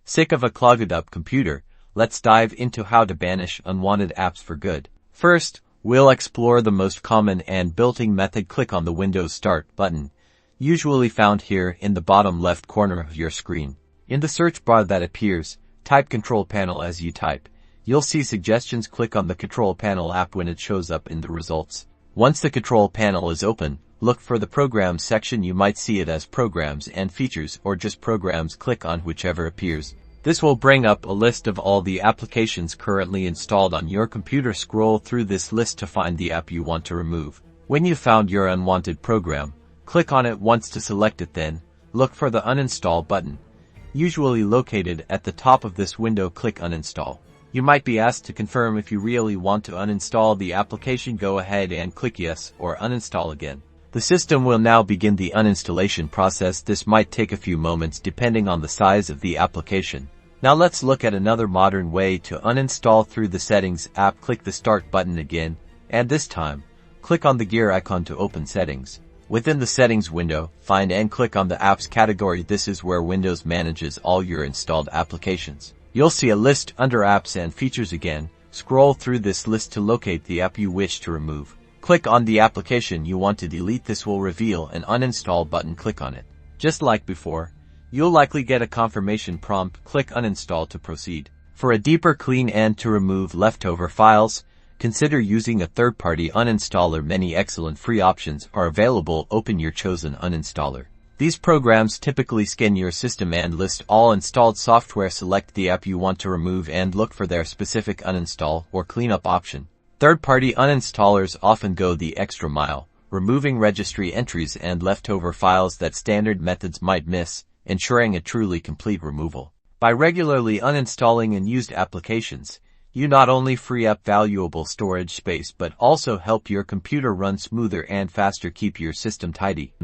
Sick of a clogged up computer? Let's dive into how to banish unwanted apps for good. First, we'll explore the most common and built-in method. Click on the Windows Start button, usually found here in the bottom left corner of your screen. In the search bar that appears, type Control Panel. As you type, you'll see suggestions. Click on the Control Panel app when it shows up in the results. Once the Control Panel is open, look for the Programs section. You might see it as Programs and Features or just Programs. Click on whichever appears. This will bring up a list of all the applications currently installed on your computer. Scroll through this list to find the app you want to remove. When you found your unwanted program, click on it once to select it. Then, look for the Uninstall button, usually located at the top of this window. Click Uninstall. You might be asked to confirm if you really want to uninstall the application. Go ahead and click Yes or Uninstall again. The system will now begin the uninstallation process. This might take a few moments depending on the size of the application. Now let's look at another modern way to uninstall. Through the Settings app, click the Start button again, and this time, click on the gear icon to open Settings. Within the Settings window, find and click on the Apps category. This is where Windows manages all your installed applications. You'll see a list under Apps and Features. Again, scroll through this list to locate the app you wish to remove. Click on the application you want to delete. This will reveal an Uninstall button. Click on it. Just like before, you'll likely get a confirmation prompt. Click Uninstall to proceed. For a deeper clean and to remove leftover files, consider using a third-party uninstaller. Many excellent free options are available. Open your chosen uninstaller. These programs typically scan your system and list all installed software. Select the app you want to remove and look for their specific uninstall or cleanup option. Third-party uninstallers often go the extra mile, removing registry entries and leftover files that standard methods might miss, ensuring a truly complete removal. By regularly uninstalling unused applications, you not only free up valuable storage space but also help your computer run smoother and faster. Keep your system tidy.